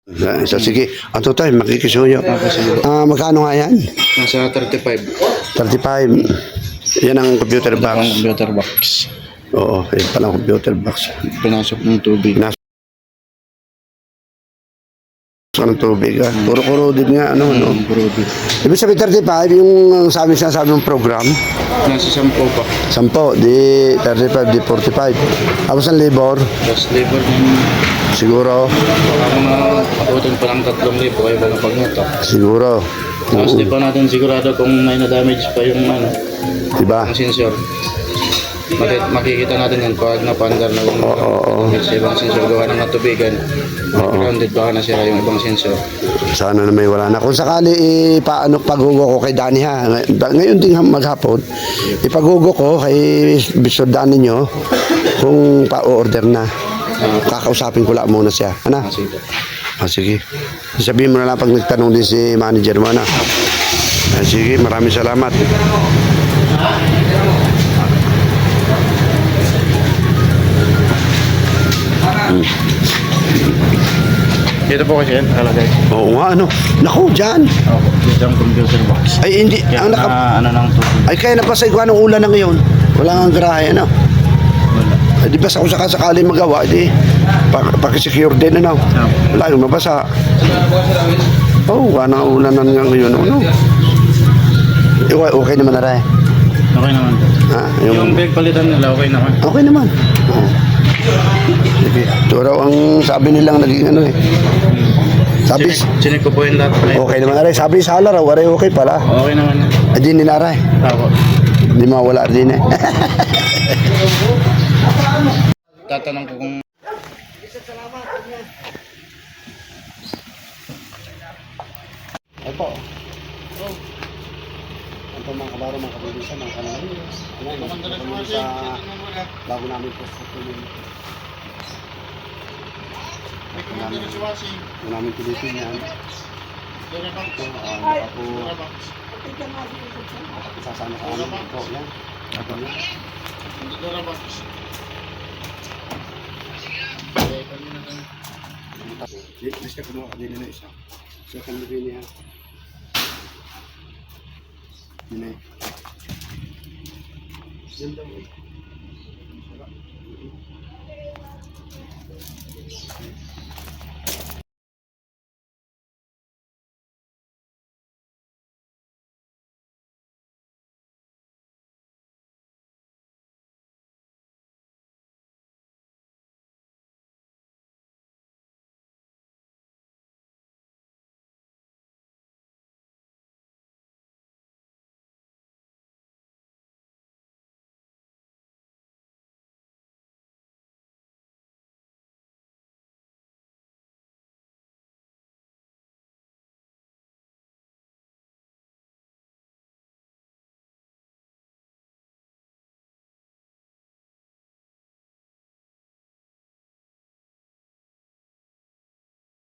So, sige. Ato tayo, makikisuyo. Magkano nga yan? Nasa 35. 35. Yan ang computer Ang box. computer box. Oo, yan pala ang computer box. Pinasok ng tubig. Pinasok ng tubig. Puro din nga. Ano. Brody. Ibig sabihin 35, yung sabi ng program. Nasa 10 pa. 10, di 35, di 45. Tapos ang labor, Tapos labor ng siguro. baka mga abutin pa ng 3,000 kayo ba ng pagmutok. Siguro. Tapos di pa natin sigurado kung may na-damage pa yung Diba? ang sensor. Makikita natin yan pag napandar na sa ibang sensor gawa ng natubigan. Grounded baka nasira yung ibang sensor. Sana na may wala na. Kung sakali paghugo ko kay Danny ha. Ngayon din maghapon, ipaghugo ko kay Bisor Danny nyo kung pa-order na. Kakausapin ko lang muna siya. Ano? Sige. Sige. Sabihin mo na lang pag nagtanong din si manager mo na. Sige, maraming salamat. Dito po kasi yan, kalagay. Oo nga, ano. Naku, dyan. Dito ang computer box. Ay, hindi. Kaya Ang ano ng tubig. ay, kaya napasay ko anong ulan na ngayon. Wala nga garahe, ano. Wala. Ay, di ba sa kung sakali magawa, di pakisecure din, ano. Wala yung mabasa. Oh, wala nga ulan na nga ngayon, ano. Okay naman na rin. Okay naman po. Ha, Yung bag palitan nila, okay naman. okay naman. Oo. Sige. Ito raw ang sabi nilang naging ano eh. Sabi, Chinek ko po yung lahat. okay naman na rin. Sabi sa hala raw, okay pala. Okay naman. Ay, di ninaray. Ako. Hindi mawala din eh. Tatanong ko kung Ito. Ito mga kabaro, mga kabibisan, mga kanal. Ano, sa bago namin po sa tuloy. Namin tulitin yan. Ito, ako sasama sa amin. Ito, yan. Ito, yan. Let's ka kumuha ka din na isa. So, kami din yan. Yun eh. Yun daw eh.